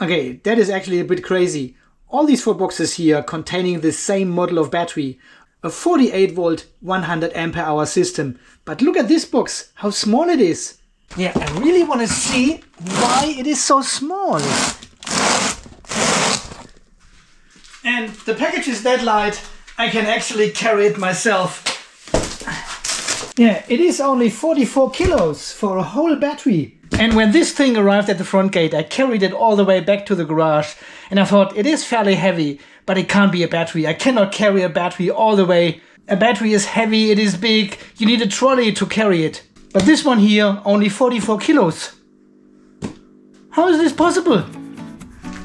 Okay, that is actually a bit crazy. All these 4 boxes here containing the same model of battery. A 48 volt 100 ampere hour system. But look at this box, how small it is. Yeah, I really want to see why it is so small. And the package is that light, I can actually carry it myself. Yeah, it is only 44 kilos for a whole battery. And when this thing arrived at the front gate, I carried it all the way back to the garage. And I thought, it is fairly heavy, but it can't be a battery. I cannot carry a battery all the way. A battery is heavy, it is big. You need a trolley to carry it. But this one here, only 44 kilos. How is this possible?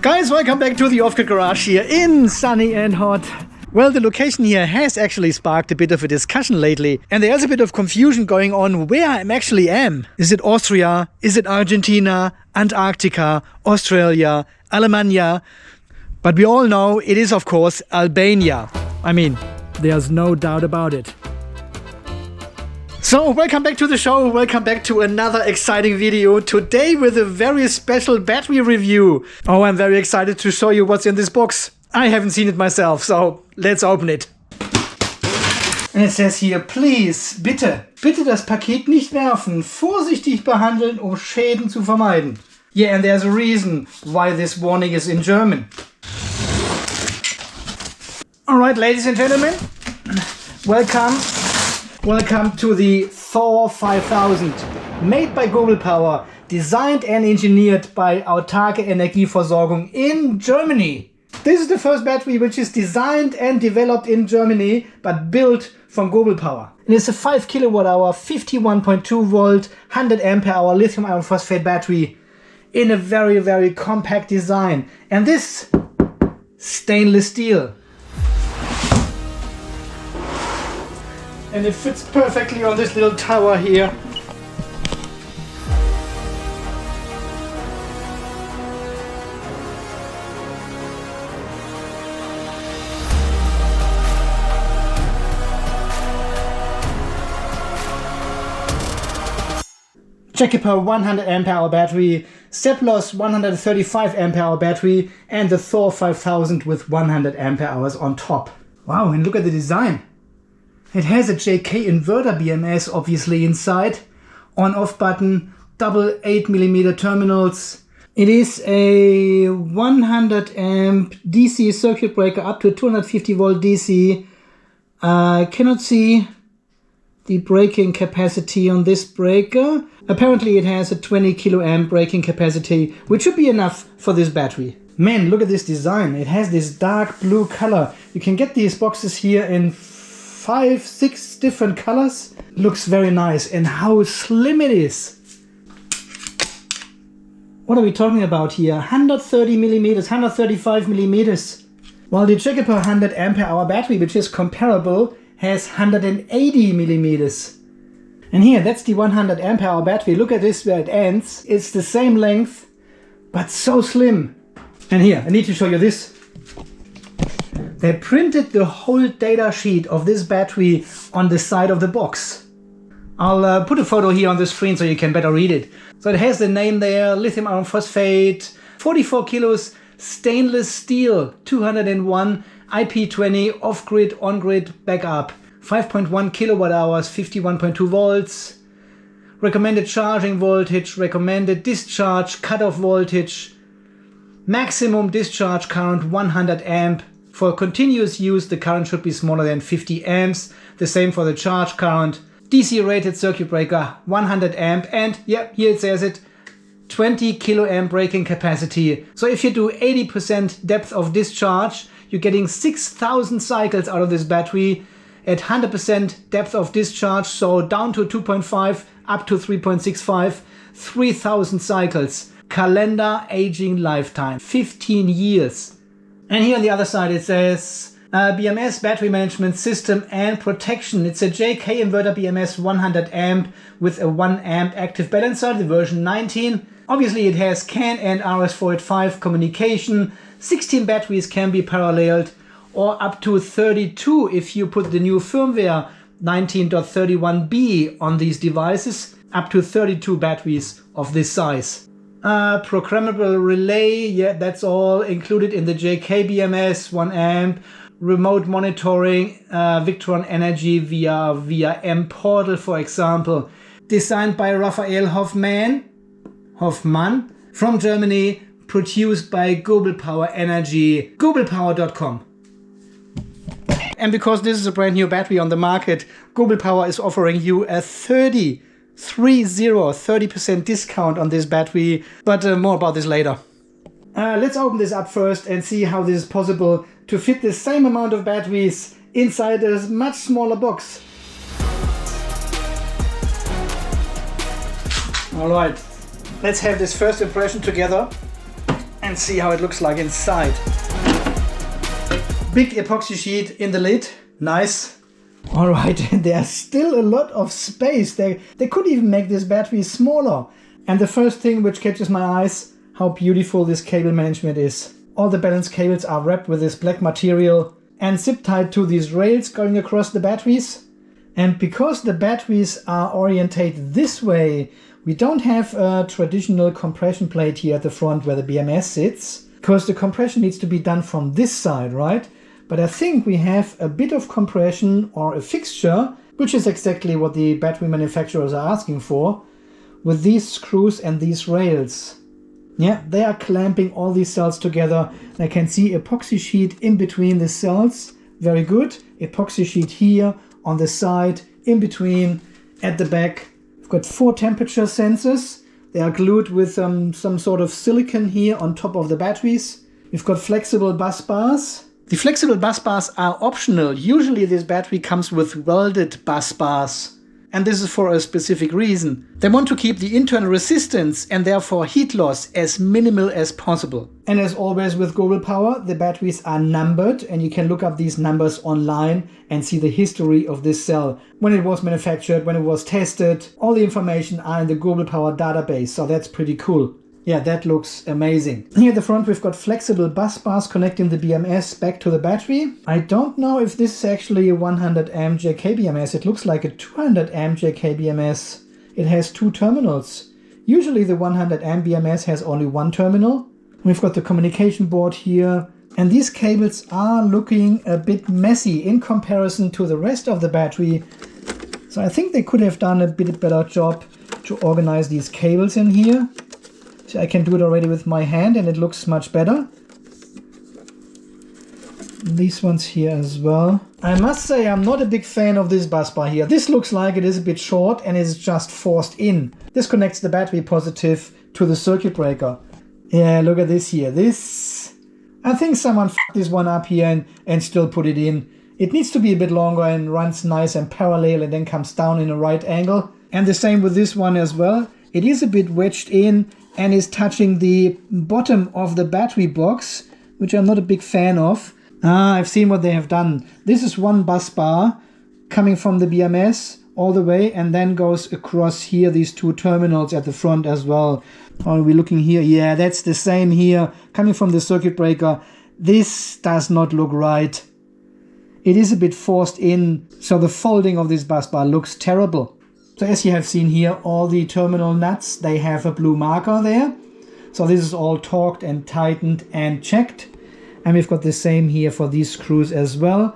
Guys, welcome back to the off-grid garage here in sunny and hot. Well, the location here has actually sparked a bit of a discussion lately, and there's a bit of confusion going on where I actually am. Is it Austria? Is it Argentina? Antarctica? Australia? Alemania? But we all know it is, of course, Albania. I mean, there's no doubt about it. So, welcome back to the show, welcome back to another exciting video, today with a very special battery review. Oh, I'm very excited to show you what's in this box. I haven't seen it myself, so let's open it. And it says here, please, bitte das Paket nicht werfen, vorsichtig behandeln, um Schäden zu vermeiden. Yeah, and there's a reason why this warning is in German. Alright, ladies and gentlemen, welcome to the Thor 5000, made by Gobel Power, designed and engineered by Autarke Energieversorgung in Germany. This is the first battery which is designed and developed in Germany, but built from Gobel Power. And it's a 5 kilowatt hour, 51.2 volt, 100 ampere hour lithium iron phosphate battery in a very, very compact design. And this stainless steel. And it fits perfectly on this little tower here. JK 100 ampere hour battery, Seplos 135 ampere hour battery, and the Thor 5000 with 100 ampere hours on top. Wow, and look at the design. It has a JK Inverter-BMS obviously inside, on-off button, double 8mm terminals. It is a 100 amp DC circuit breaker up to 250 volt DC. I cannot see the braking capacity on this breaker. Apparently it has a 20 kiloamp braking capacity, which should be enough for this battery. Man, look at this design. It has this dark blue color. You can get these boxes here in 5-6 different colors. Looks very nice. And how slim it is. What are we talking about here? 130 millimeters, 135 millimeters. While the JK 100 ampere hour battery, which is comparable, has 180 millimeters. And here, that's the 100 ampere hour battery. Look at this where it ends. It's the same length, but so slim. And here, I need to show you this. They printed the whole data sheet of this battery on the side of the box. I'll put a photo here on the screen so you can better read it. So it has the name there, lithium iron phosphate, 44 kilos, stainless steel, 201, IP20, off-grid, on-grid, backup, 5.1 kilowatt hours, 51.2 volts, recommended charging voltage, recommended discharge, cutoff voltage, maximum discharge current 100 amp. For continuous use, the current should be smaller than 50 amps. The same for the charge current. DC rated circuit breaker 100 amp, and yeah, here it says it, 20 kiloamp braking capacity. So if you do 80% depth of discharge, you're getting 6,000 cycles out of this battery at 100% depth of discharge, so down to 2.5 up to 3.65, 3,000 cycles. Calendar aging lifetime, 15 years. And here on the other side it says BMS battery management system and protection. It's a JK Inverter-BMS 100 amp with a 1 amp active balancer, the version 19. Obviously it has CAN and RS485 communication. 16 batteries can be paralleled, or up to 32 if you put the new firmware 19.31b on these devices, up to 32 batteries of this size. Programmable relay, yeah, that's all included in the JK BMS, 1 amp. Remote monitoring, Victron Energy via M Portal, for example. Designed by Raphael Hoffmann from Germany, produced by Gobel Power Energy, gobelpower.com. And because this is a brand new battery on the market, Gobel Power is offering you a 30% discount on this battery, but more about this later. Let's open this up first and see how this is possible to fit the same amount of batteries inside a much smaller box. Alright, let's have this first impression together and see how it looks like inside. Big epoxy sheet in the lid, nice. Alright, and there's still a lot of space. They could even make this battery smaller. And the first thing which catches my eyes, how beautiful this cable management is. All the balance cables are wrapped with this black material and zip tied to these rails going across the batteries. And because the batteries are orientated this way, we don't have a traditional compression plate here at the front where the BMS sits, because the compression needs to be done from this side, right? But I think we have a bit of compression or a fixture, which is exactly what the battery manufacturers are asking for, with these screws and these rails. Yeah, they are clamping all these cells together. I can see epoxy sheet in between the cells. Very good. Epoxy sheet here on the side, in between, at the back. We've got 4 temperature sensors. They are glued with some sort of silicon here on top of the batteries. We've got flexible bus bars. The flexible bus bars are optional. Usually this battery comes with welded bus bars. And this is for a specific reason. They want to keep the internal resistance and therefore heat loss as minimal as possible. And as always with Gobel Power, the batteries are numbered, and you can look up these numbers online and see the history of this cell. When it was manufactured, when it was tested, all the information are in the Gobel Power database, so that's pretty cool. Yeah, that looks amazing. Here at the front we've got flexible bus bars connecting the BMS back to the battery. I don't know if this is actually a 100 amp JK BMS. It looks like a 200 amp JK BMS. It has 2 terminals. Usually the 100 amp BMS has only 1 terminal. We've got the communication board here. And these cables are looking a bit messy in comparison to the rest of the battery. So I think they could have done a bit better job to organize these cables in here. So I can do it already with my hand and it looks much better. These ones here as well. I must say I'm not a big fan of this bus bar here. This looks like it is a bit short and is just forced in. This connects the battery positive to the circuit breaker. Yeah, look at this here. I think someone f***ed this one up here and still put it in. It needs to be a bit longer and runs nice and parallel and then comes down in a right angle. And the same with this one as well. It is a bit wedged in and is touching the bottom of the battery box, which I'm not a big fan of. I've seen what they have done. This is one bus bar coming from the BMS all the way and then goes across here, these 2 terminals at the front as well. Are we looking here? Yeah, that's the same here, coming from the circuit breaker. This does not look right. It is a bit forced in, so the folding of this bus bar looks terrible. So as you have seen here, all the terminal nuts, they have a blue marker there. So this is all torqued and tightened and checked. And we've got the same here for these screws as well.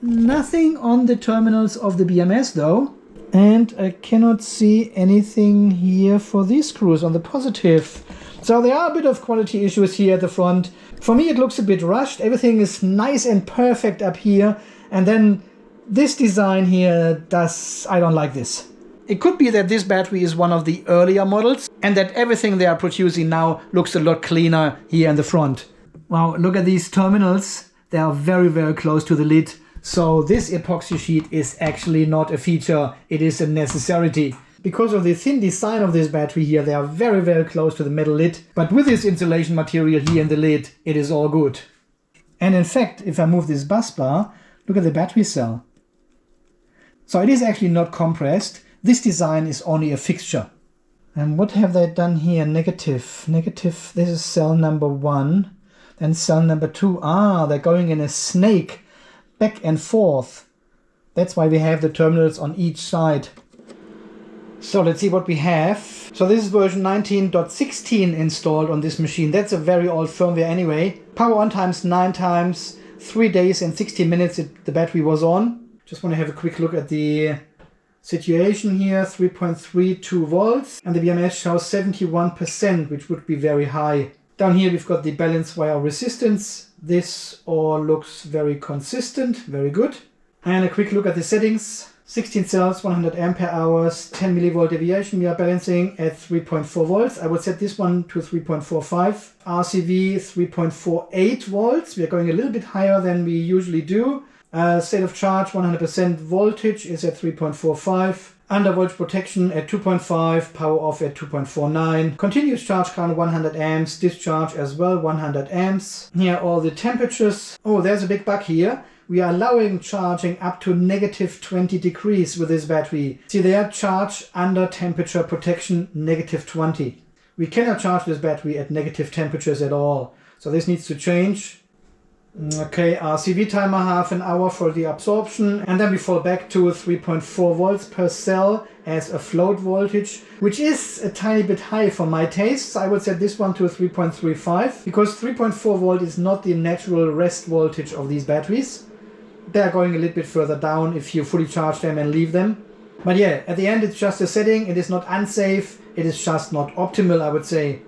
Nothing on the terminals of the BMS though. And I cannot see anything here for these screws on the positive. So there are a bit of quality issues here at the front. For me it looks a bit rushed. Everything is nice and perfect up here. And then this design here I don't like this. It could be that this battery is one of the earlier models and that everything they are producing now looks a lot cleaner here in the front. Wow, look at these terminals. They are very, very close to the lid. So this epoxy sheet is actually not a feature. It is a necessity. Because of the thin design of this battery here, they are very, very close to the metal lid. But with this insulation material here in the lid, it is all good. And in fact, if I move this bus bar, look at the battery cell. So it is actually not compressed. This design is only a fixture. And what have they done here? Negative. This is cell number 1. Then cell number 2. They're going in a snake back and forth. That's why we have the terminals on each side. So let's see what we have. So this is version 19.16 installed on this machine. That's a very old firmware anyway. Power on times 9 times, 3 days and 60 minutes the battery was on. Just want to have a quick look at the situation here. 3.32 volts and the BMS shows 71%, which would be very high. Down here we've got the balance via resistance. This all looks very consistent, very good. And a quick look at the settings. 16 cells, 100 ampere hours, 10 millivolt deviation. We are balancing at 3.4 volts. I would set this one to 3.45. RCV 3.48 volts. We are going a little bit higher than we usually do. State of charge 100% voltage is at 3.45. Undervoltage protection at 2.5. Power off at 2.49. Continuous charge current 100 amps. Discharge as well 100 amps. Here are all the temperatures. Oh, there's a big bug here. We are allowing charging up to negative 20 degrees with this battery. See there, charge under temperature protection negative 20. We cannot charge this battery at negative temperatures at all. So this needs to change. Okay, RCV timer half an hour for the absorption. And then we fall back to 3.4 volts per cell as a float voltage, which is a tiny bit high for my tastes. I would set this one to 3.35 because 3.4 volt is not the natural rest voltage of these batteries. They are going a little bit further down if you fully charge them and leave them. But yeah, at the end it's just a setting. It is not unsafe. It is just not optimal, I would say.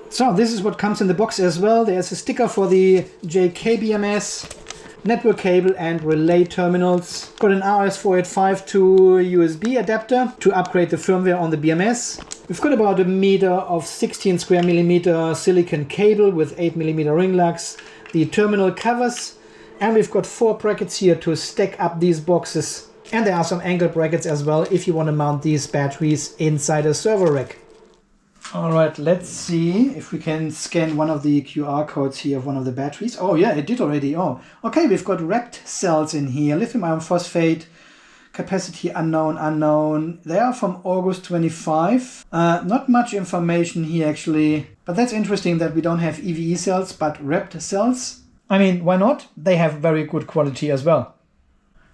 So this is what comes in the box as well. There's a sticker for the JK BMS, network cable and relay terminals. Got an RS485 to USB adapter to upgrade the firmware on the BMS. We've got about a meter of 16 square millimeter silicon cable with 8 millimeter ring lugs. The terminal covers. And we've got 4 brackets here to stack up these boxes. And there are some angle brackets as well if you want to mount these batteries inside a server rack. Alright, let's see if we can scan one of the QR codes here of one of the batteries. Oh yeah, it did already. Oh, okay, we've got Rept cells in here. Lithium iron phosphate, capacity unknown. They are from August 25. Not much information here actually. But that's interesting that we don't have EVE cells but Rept cells. I mean, why not? They have very good quality as well.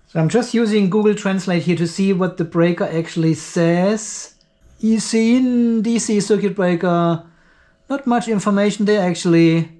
So I'm just using Google Translate here to see what the breaker actually says. EC in DC circuit breaker. Not much information there actually.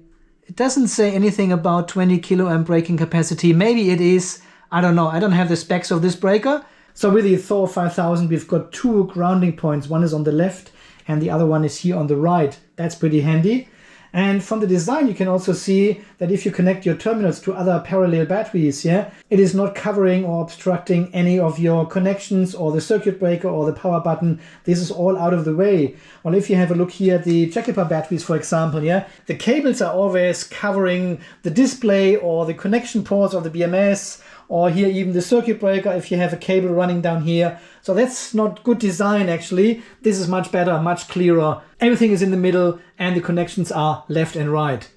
It doesn't say anything about 20 kiloamp breaking capacity. Maybe it is. I don't know. I don't have the specs of this breaker. So with the Thor 5000 we've got 2 grounding points. One is on the left and the other one is here on the right. That's pretty handy. And from the design you can also see that if you connect your terminals to other parallel batteries, yeah, it is not covering or obstructing any of your connections or the circuit breaker or the power button. This is all out of the way. Well, if you have a look here at the JK batteries, for example, yeah, the cables are always covering the display or the connection ports of the BMS, or here even the circuit breaker if you have a cable running down here. So that's not good design actually. This is much better, much clearer. Everything is in the middle and the connections are left and right.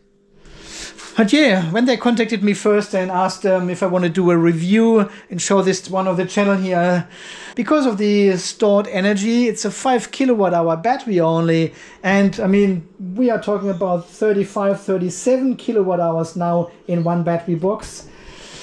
But yeah, when they contacted me first and asked if I want to do a review and show this one of the channel here, because of the stored energy, it's a 5 kilowatt hour battery only. And I mean, we are talking about 35, 37 kilowatt hours now in one battery box.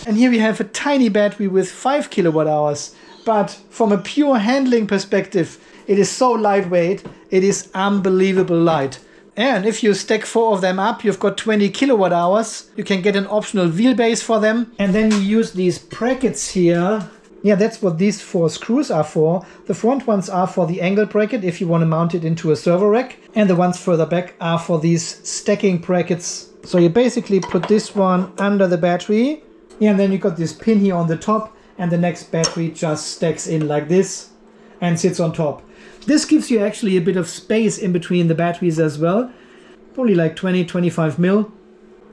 And here we have a tiny battery with 5 kilowatt hours. But from a pure handling perspective, it is so lightweight, it is unbelievable light. And if you stack 4 of them up, you've got 20 kilowatt hours. You can get an optional wheelbase for them. And then you use these brackets here. Yeah, that's what these 4 screws are for. The front ones are for the angle bracket if you want to mount it into a server rack. And the ones further back are for these stacking brackets. So you basically put this one under the battery. Yeah, and then you got this pin here on the top, and the next battery just stacks in like this and sits on top. This gives you actually a bit of space in between the batteries as well, probably like 20-25 mil.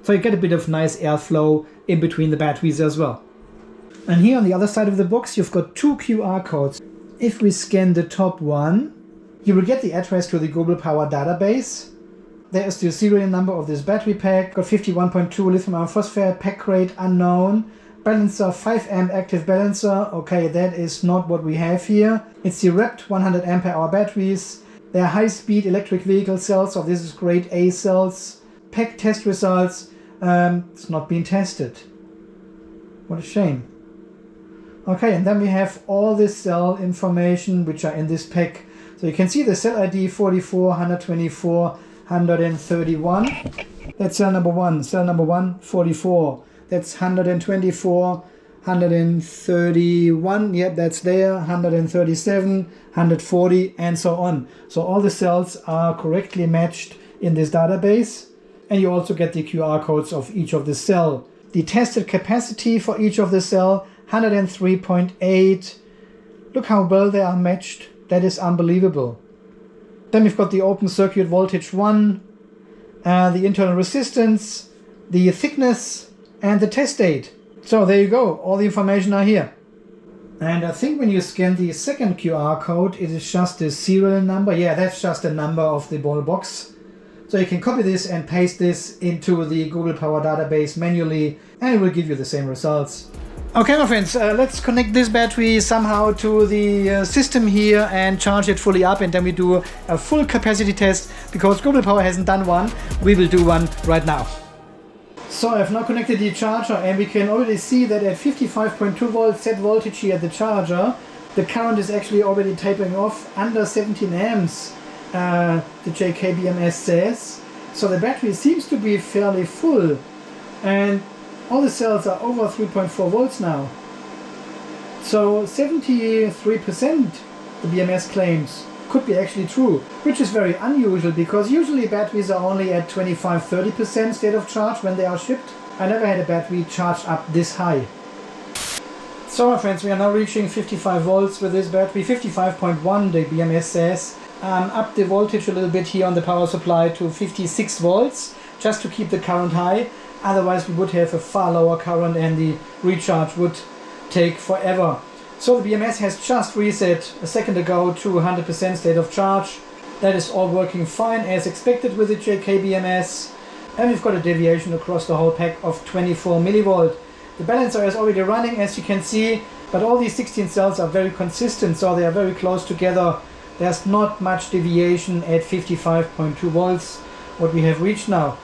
So you get a bit of nice airflow in between the batteries as well. And here on the other side of the box, you've got 2 QR codes. If we scan the top one, you will get the address to the Gobel Power database. There is the serial number of this battery pack. Got 51.2 lithium iron phosphate, pack rate unknown, balancer 5 amp active balancer. Okay, that is not what we have here. It's the Rept 100 ampere hour batteries. They are high speed electric vehicle cells, so this is grade A cells. Pack test results. It's not been tested. What a shame. Okay, and then we have all this cell information which are in this pack. So you can see the cell ID 44, 124, 131. That's cell number 1. Cell number 1, 44. That's 124, 131. Yep, that's there. 137, 140, and so on. So all the cells are correctly matched in this database. And you also get the QR codes of each of the cell. The tested capacity for each of the cell, 103.8. Look how well they are matched. That is unbelievable. Then we've got the open circuit voltage 1, the internal resistance, the thickness, and the test date. So there you go. All the information are here. And I think when you scan the second QR code, it is just the serial number. Yeah, that's just the number of the ball box. So you can copy this and paste this into the Gobel Power database manually, and it will give you the same results. Okay, my friends, let's connect this battery somehow to the system here and charge it fully up, and then we do a full capacity test. Because Gobel Power hasn't done one, we will do one right now. So I've now connected the charger, and we can already see that at 55.2 volts set voltage here at the charger, the current is actually already tapering off under 17 amps. The JK BMS says. So the battery seems to be fairly full, and all the cells are over 3.4 volts now. So 73% the BMS claims could be actually true, which is very unusual because usually batteries are only at 25-30% state of charge when they are shipped. I never had a battery charged up this high. So my friends, we are now reaching 55 volts with this battery, 55.1 the BMS says. Up the voltage a little bit here on the power supply to 56 volts just to keep the current high. Otherwise we would have a far lower current and the recharge would take forever. So the BMS has just reset a second ago to 100% state of charge. That is all working fine as expected with the JK BMS. And we've got a deviation across the whole pack of 24 millivolt. The balancer is already running, as you can see, but all these 16 cells are very consistent, so they are very close together. There's not much deviation at 55.2 volts, what we have reached now.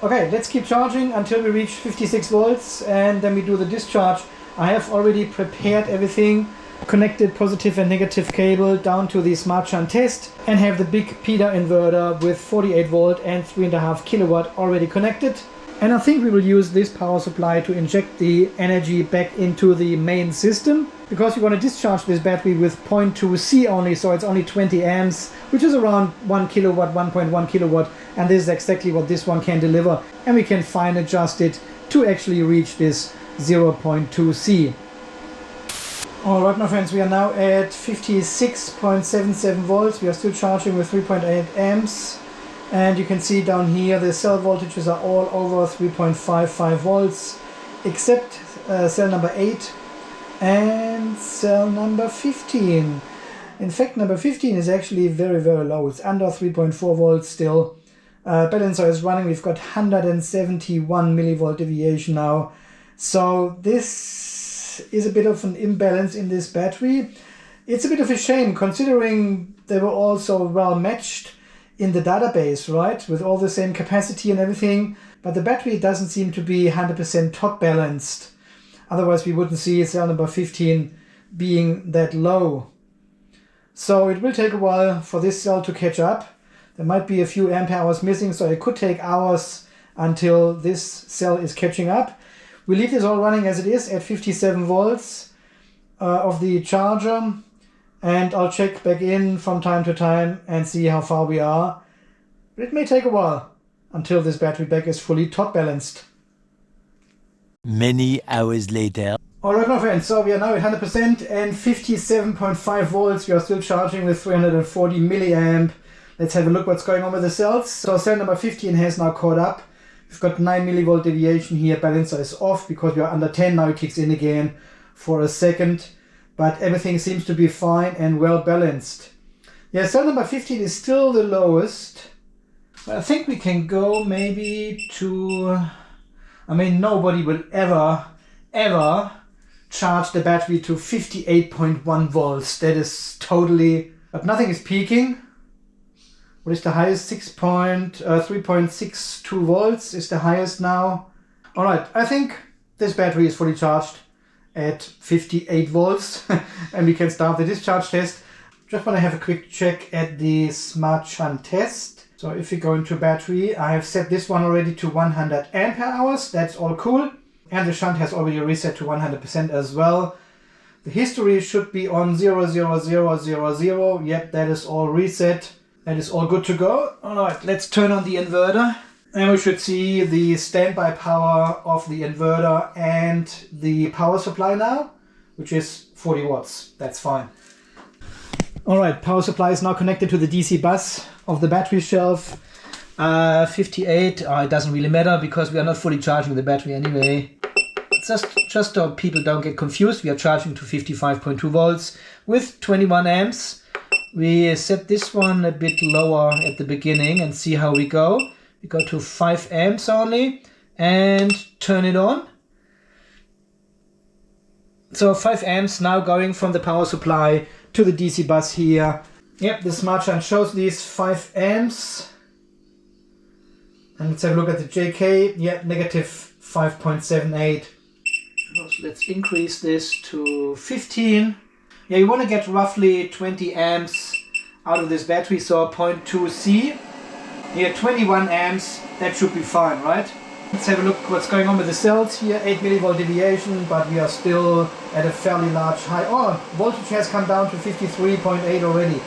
Okay, let's keep charging until we reach 56 volts and then we do the discharge. I have already prepared everything, connected positive and negative cable down to the smart shunt test, and have the big PIDA inverter with 48 volt and 3.5 kilowatt already connected. And I think we will use this power supply to inject the energy back into the main system, because we want to discharge this battery with 0.2 C only, so it's only 20 amps, which is around 1 kilowatt, 1.1 kilowatt, and this is exactly what this one can deliver. And we can fine adjust it to actually reach this 0.2 C. Alright my friends, we are now at 56.77 volts. We are still charging with 3.8 amps. And you can see down here the cell voltages are all over 3.55 volts, except cell number 8 and cell number 15. In fact, number 15 is actually very, very low. It's under 3.4 volts still. Balancer is running. We've got 171 millivolt deviation now. So this is a bit of an imbalance in this battery. It's a bit of a shame considering they were all so well matched in the database, right, with all the same capacity and everything, but the battery doesn't seem to be 100% top balanced. Otherwise we wouldn't see cell number 15 being that low. So it will take a while for this cell to catch up. There might be a few ampere hours missing, so it could take hours until this cell is catching up. We leave this all running as it is at 57 volts of the charger. And I'll check back in from time to time and see how far we are. But it may take a while until this battery pack is fully top balanced. Many hours later. Alright my friends, so we are now at 100% and 57.5 volts. We are still charging with 340 milliamp. Let's have a look what's going on with the cells. So cell number 15 has now caught up. We've got 9 millivolt deviation here. Balancer is off because we are under 10. Now it kicks in again for a second. But everything seems to be fine and well balanced. Yeah, cell number 15 is still the lowest. I think we can go maybe to... I mean, nobody will ever charge the battery to 58.1 volts. That is totally... But nothing is peaking. What is the highest? 3.62 volts is the highest now. Alright, I think this battery is fully charged at 58 volts and we can start the discharge test. Just want to have a quick check at the smart shunt test. So if we go into battery, I have set this one already to 100 ampere hours. That's all cool. And the shunt has already reset to 100% as well. The history should be on 00000. Yep, that is all reset. That is all good to go. All right, let's turn on the inverter. And we should see the standby power of the inverter and the power supply now, which is 40 watts. That's fine. All right, power supply is now connected to the DC bus of the battery shelf. 58, it doesn't really matter because we are not fully charging the battery anyway. Just so people don't get confused, we are charging to 55.2 volts with 21 amps. We set this one a bit lower at the beginning and see how we go. We go to 5 amps only and turn it on. So 5 amps now going from the power supply to the DC bus here. Yep, the smart shunt shows these 5 amps. And let's have a look at the JK. Yeah, negative 5.78. Let's increase this to 15. Yeah, you want to get roughly 20 amps out of this battery, so 0.2C. Here, 21 amps, that should be fine, right? Let's have a look what's going on with the cells here. 8 millivolt deviation, but we are still at a fairly large high. Oh, voltage has come down to 53.8 already.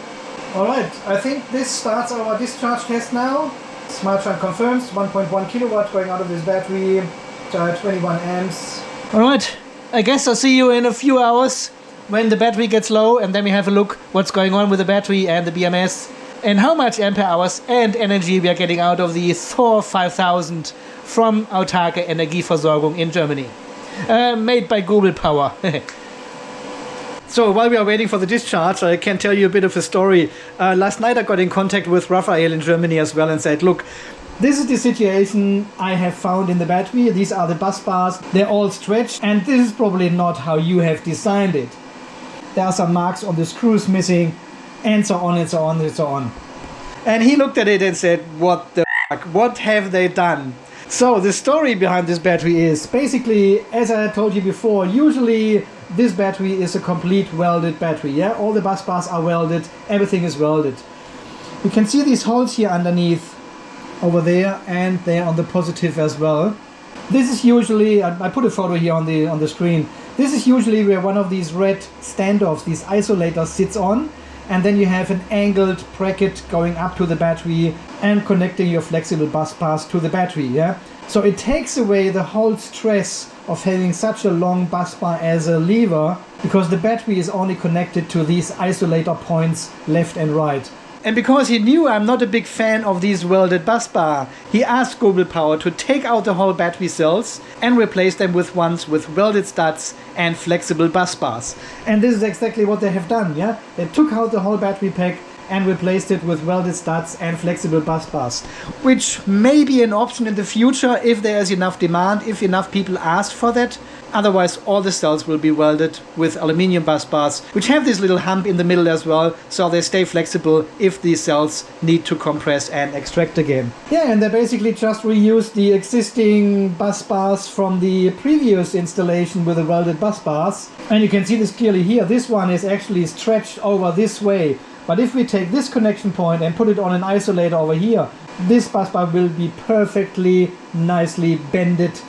All right, I think this starts our discharge test now. Smart shunt confirms 1.1 kilowatt going out of this battery, 21 amps. All right, I guess I'll see you in a few hours when the battery gets low, and then we have a look what's going on with the battery and the BMS and how much ampere hours and energy we are getting out of the Thor 5000 from Autarke Energieversorgung in Germany. Made by Gobel Power. So while we are waiting for the discharge, I can tell you a bit of a story. Last night I got in contact with Raphael in Germany as well and said, look, this is the situation I have found in the battery. These are the bus bars. They're all stretched, and this is probably not how you have designed it. There are some marks on the screws missing, and so on and so on and so on. And he looked at it and said, what the fuck? What have they done? So the story behind this battery is basically, as I told you before, usually this battery is a complete welded battery. Yeah, all the bus bars are welded, everything is welded. You can see these holes here underneath, over there, and there on the positive as well. This is usually, I put a photo here on the screen. This is usually where one of these red standoffs, these isolators, sits on, and then you have an angled bracket going up to the battery and connecting your flexible bus bars to the battery. Yeah, so it takes away the whole stress of having such a long bus bar as a lever, because the battery is only connected to these isolator points left and right. And because he knew I'm not a big fan of these welded bus bar, he asked Gobel Power to take out the whole battery cells and replace them with ones with welded studs and flexible bus bars. And this is exactly what they have done, yeah? They took out the whole battery pack and replaced it with welded studs and flexible bus bars, which may be an option in the future if there is enough demand, if enough people ask for that. Otherwise, all the cells will be welded with aluminium bus bars, which have this little hump in the middle as well, so they stay flexible if these cells need to compress and extract again. Yeah, and they basically just reused the existing bus bars from the previous installation with the welded bus bars. And you can see this clearly here. This one is actually stretched over this way. But if we take this connection point and put it on an isolator over here, this bus bar will be perfectly nicely bended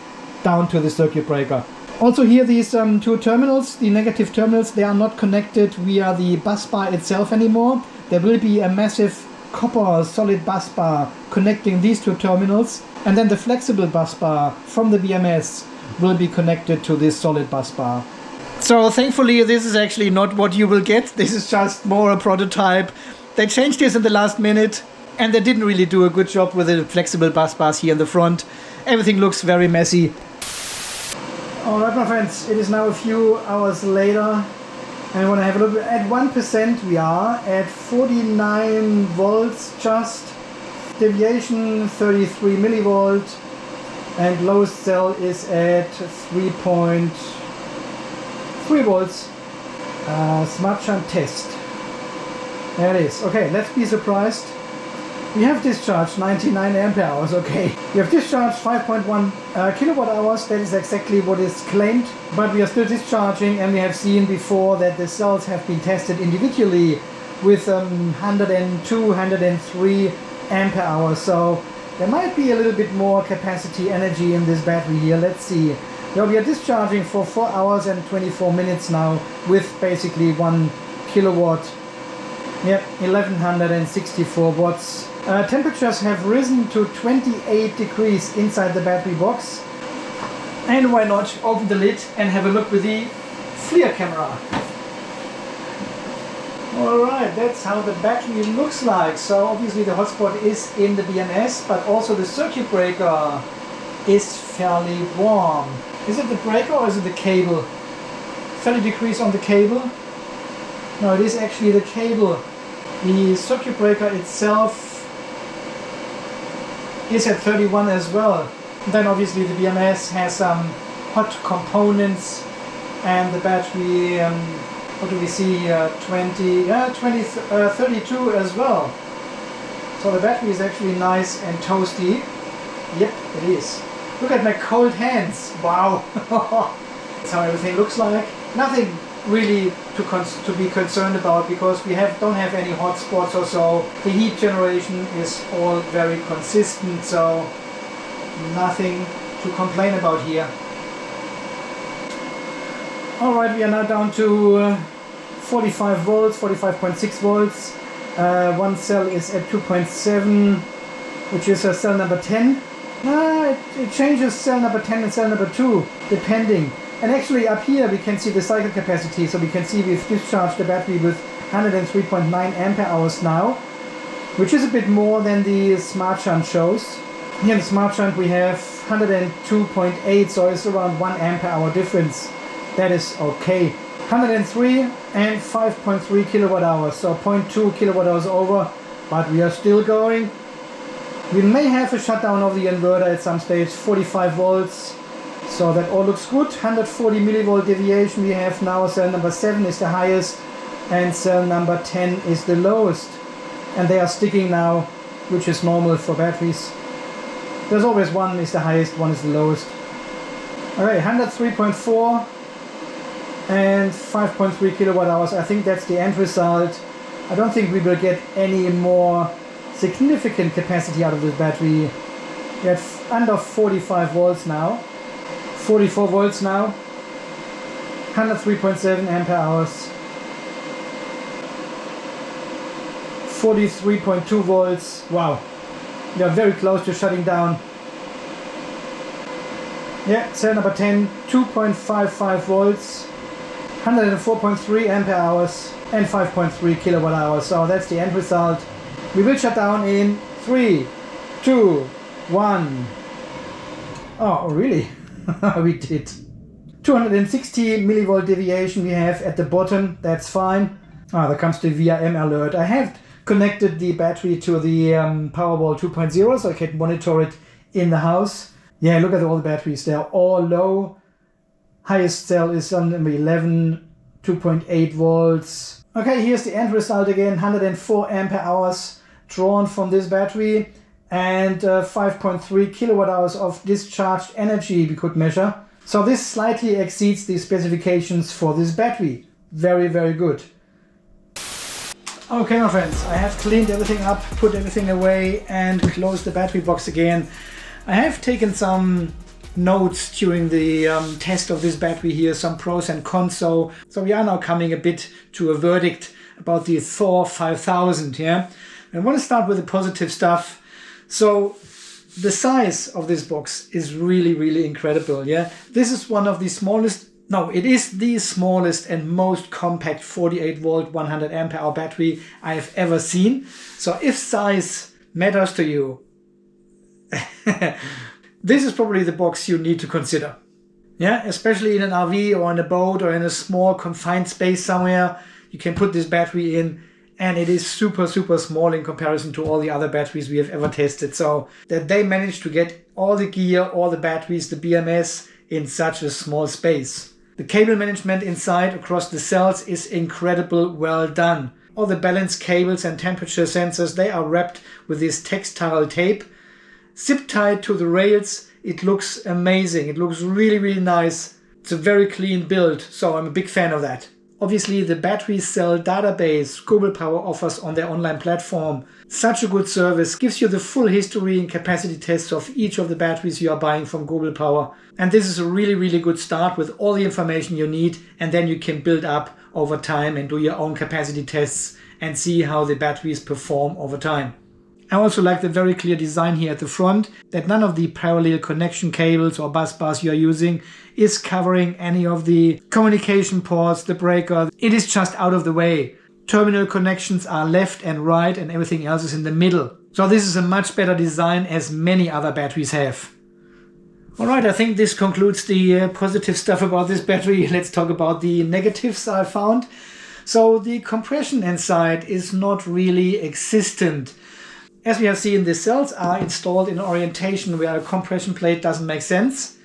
down to the circuit breaker. Also here, these two terminals, the negative terminals, they are not connected via the bus bar itself anymore. There will be a massive copper solid bus bar connecting these two terminals, and then the flexible bus bar from the BMS will be connected to this solid bus bar. So thankfully this is actually not what you will get. This is just more a prototype. They changed this in the last minute, and they didn't really do a good job with the flexible bus bars here in the front. Everything looks very messy. Alright my friends, it is now a few hours later, and I want to have a look. At 1% we are at 49 volts just, deviation 33 millivolt, and lowest cell is at 3.3 volts. Smart shunt test. There it is. Okay, let's be surprised. We have discharged 99 ampere hours, okay. We have discharged 5.1 kilowatt hours, that is exactly what is claimed, but we are still discharging, and we have seen before that the cells have been tested individually with 102, 103 ampere hours. So there might be a little bit more capacity energy in this battery here. Let's see. Now we are discharging for 4 hours and 24 minutes now with basically 1 kilowatt. Yep, 1164 watts. Temperatures have risen to 28 degrees inside the battery box. And why not open the lid and have a look with the FLIR camera. Alright, that's how the battery looks like. So obviously the hotspot is in the BMS, but also the circuit breaker is fairly warm. Is it the breaker or is it the cable? 30 degrees on the cable? No, it is actually the cable. The circuit breaker itself is at 31 as well. Then obviously the BMS has some hot components, and the battery, what do we see, 32 as well. So the battery is actually nice and toasty. Yep, it is. Look at my cold hands. Wow. That's how everything looks like. Nothing really to be concerned about, because we don't have any hot spots or so. The heat generation is all very consistent, so nothing to complain about here. Alright, we are now down to 45 volts, 45.6 volts. One cell is at 2.7, which is cell number 10. It changes cell number 10 and cell number 2, depending. And actually up here we can see the cycle capacity, so we can see we've discharged the battery with 103.9 ampere hours now, which is a bit more than the smart shunt shows. Here in the smart shunt we have 102.8, so it's around 1 ampere hour difference. That is okay. 103 and 5.3 kilowatt hours, so 0.2 kilowatt hours over, but we are still going. We may have a shutdown of the inverter at some stage, 45 volts. So that all looks good. 140 millivolt deviation we have now. Cell number 7 is the highest and cell number 10 is the lowest. And they are sticking now, which is normal for batteries. There's always one is the highest, one is the lowest. Alright, 103.4 and 5.3 kilowatt hours. I think that's the end result. I don't think we will get any more significant capacity out of this battery. We have under 45 volts now. 44 volts now, 103.7 ampere hours, 43.2 volts. Wow, we are very close to shutting down. Yeah, cell number 10, 2.55 volts, 104.3 ampere hours and 5.3 kilowatt hours. So that's the end result. We will shut down in 3, 2, 1. Oh, really? We did. 260 millivolt deviation we have at the bottom. That's fine. There comes the VRM alert. I have connected the battery to the Powerwall 2.0 so I can monitor it in the house. Yeah, look at all the batteries. They're all low. Highest cell is on number 11, 2.8 volts. Okay, here's the end result again. 104 ampere hours drawn from this battery. And 5.3 kilowatt hours of discharged energy we could measure. So this slightly exceeds the specifications for this battery. Very, very good. Okay, my friends, I have cleaned everything up, put everything away and closed the battery box again. I have taken some notes during the test of this battery here, some pros and cons. So we are now coming a bit to a verdict about the Thor 5000. Yeah, I want to start with the positive stuff. So the size of this box is really, really incredible. Yeah, this is one of the smallest, no, it is the smallest and most compact 48 volt 100 ampere hour battery I have ever seen. So if size matters to you, this is probably the box you need to consider. Yeah, especially in an RV or on a boat or in a small confined space somewhere, you can put this battery in. And it is super, super small in comparison to all the other batteries we have ever tested. So that they managed to get all the gear, all the batteries, the BMS in such a small space. The cable management inside across the cells is incredible, well done. All the balance cables and temperature sensors, they are wrapped with this textile tape. Zip tied to the rails, it looks amazing. It looks really, really nice. It's a very clean build, so I'm a big fan of that. Obviously, the battery cell database Gobel Power offers on their online platform, such a good service, gives you the full history and capacity tests of each of the batteries you are buying from Gobel Power. And this is a really, really good start with all the information you need, and then you can build up over time and do your own capacity tests and see how the batteries perform over time. I also like the very clear design here at the front, that none of the parallel connection cables or bus bars you are using is covering any of the communication ports, the breaker. It is just out of the way. Terminal connections are left and right and everything else is in the middle. So this is a much better design as many other batteries have. Alright, I think this concludes the positive stuff about this battery. Let's talk about the negatives I found. So the compression inside is not really existent. As we have seen, the cells are installed in an orientation where a compression plate doesn't make sense.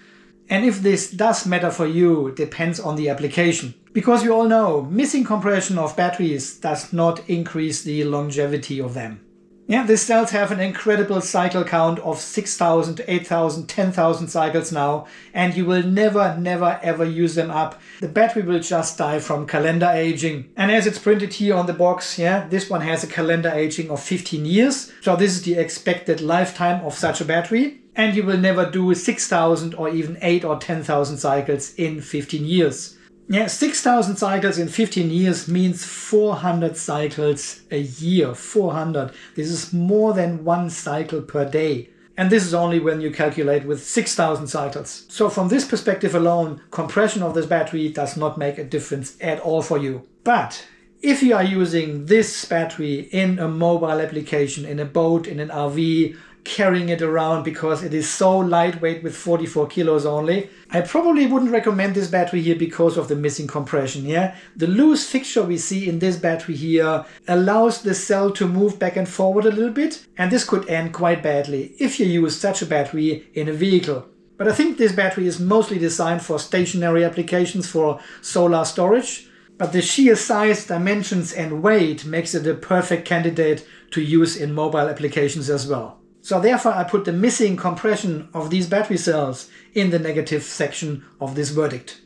And if this does matter for you, depends on the application. Because we all know, missing compression of batteries does not increase the longevity of them. Yeah, these cells have an incredible cycle count of 6,000, 8,000, 10,000 cycles now, and you will never ever use them up. The battery will just die from calendar aging. And as it's printed here on the box, yeah, this one has a calendar aging of 15 years. So this is the expected lifetime of such a battery. And you will never do 6,000 or even 8 or 10,000 cycles in 15 years. Yeah, 6,000 cycles in 15 years means 400 cycles a year. 400. This is more than one cycle per day. And this is only when you calculate with 6,000 cycles. So from this perspective alone, compression of this battery does not make a difference at all for you. But if you are using this battery in a mobile application, in a boat, in an RV, carrying it around because it is so lightweight with 44 kilos only, I probably wouldn't recommend this battery here because of the missing compression. Yeah, the loose fixture we see in this battery here allows the cell to move back and forward a little bit, and this could end quite badly if you use such a battery in a vehicle. But I think this battery is mostly designed for stationary applications, for solar storage. But the sheer size, dimensions and weight makes it a perfect candidate to use in mobile applications as well. So therefore I put the missing compression of these battery cells in the negative section of this verdict.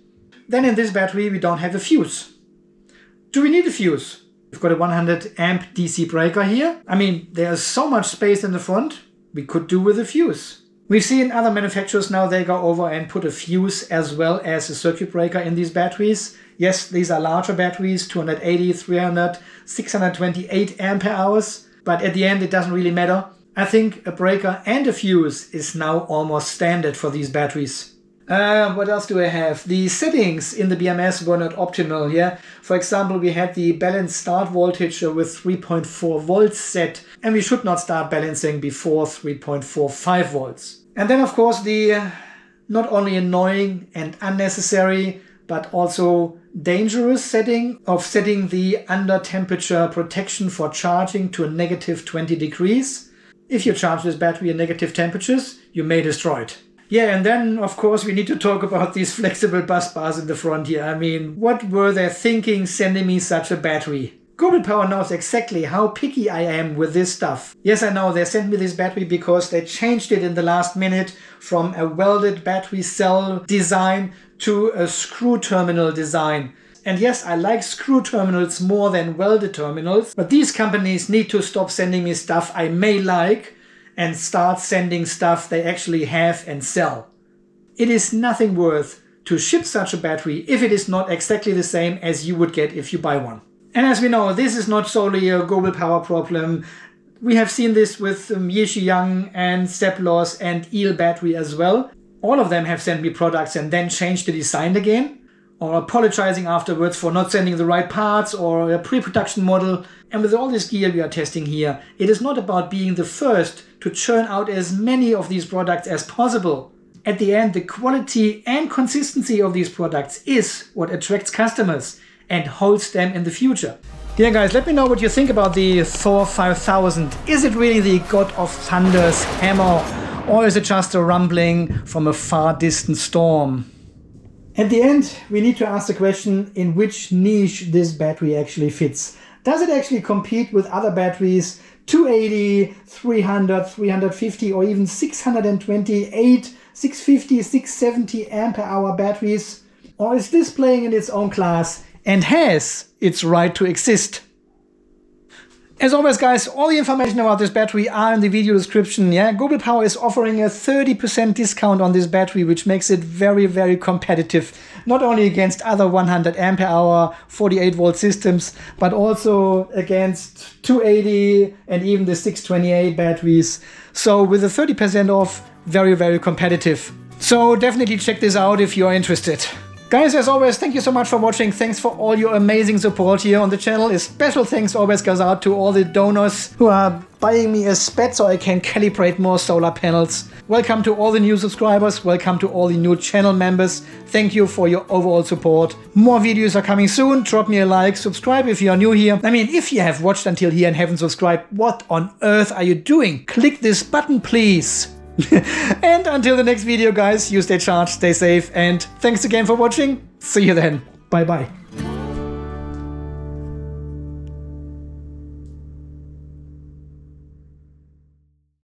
Then in this battery we don't have a fuse. Do we need a fuse? We've got a 100 amp DC breaker here. I mean, there's so much space in the front, we could do with a fuse. We've seen other manufacturers now, they go over and put a fuse as well as a circuit breaker in these batteries. Yes, these are larger batteries, 280, 300, 628 ampere hours. But at the end it doesn't really matter. I think a breaker and a fuse is now almost standard for these batteries. What else do I have? The settings in the BMS were not optimal. Yeah, for example, we had the balanced start voltage with 3.4 volts set, and we should not start balancing before 3.45 volts. And then of course the not only annoying and unnecessary but also dangerous setting of setting the under temperature protection for charging to a negative 20 degrees. If you charge this battery at negative temperatures, you may destroy it. Yeah, and then of course we need to talk about these flexible bus bars in the front here. I mean, what were they thinking sending me such a battery? Gobel Power knows exactly how picky I am with this stuff. Yes, I know they sent me this battery because they changed it in the last minute from a welded battery cell design to a screw terminal design. And yes, I like screw terminals more than welded terminals, but these companies need to stop sending me stuff I may like and start sending stuff they actually have and sell. It is nothing worth to ship such a battery if it is not exactly the same as you would get if you buy one. And as we know, this is not solely a Gobel Power problem. We have seen this with Yeshiyoung and Seplos and Eel Battery as well. All of them have sent me products and then changed the design again, or apologizing afterwards for not sending the right parts or a pre-production model. And with all this gear we are testing here, it is not about being the first to churn out as many of these products as possible. At the end, the quality and consistency of these products is what attracts customers and holds them in the future. Yeah guys, let me know what you think about the Thor 5000. Is it really the God of Thunder's hammer, or is it just a rumbling from a far distant storm? At the end, we need to ask the question in which niche this battery actually fits. Does it actually compete with other batteries, 280, 300, 350 or even 628, 650, 670 ampere hour batteries? Or is this playing in its own class and has its right to exist. As always, guys, all the information about this battery are in the video description. Yeah, Gobel Power is offering a 30% discount on this battery, which makes it very, very competitive, not only against other 100 ampere hour 48 volt systems, but also against 280 and even the 628 batteries. So with a 30% off, very, very competitive. So definitely check this out if you're interested. Guys, as always, thank you so much for watching. Thanks for all your amazing support here on the channel. A special thanks always goes out to all the donors who are buying me a SPET so I can calibrate more solar panels. Welcome to all the new subscribers. Welcome to all the new channel members. Thank you for your overall support. More videos are coming soon. Drop me a like, subscribe if you are new here. I mean, if you have watched until here and haven't subscribed, what on earth are you doing? Click this button, please. And until the next video, guys, you stay charged, stay safe, and thanks again for watching. See you then. Bye bye.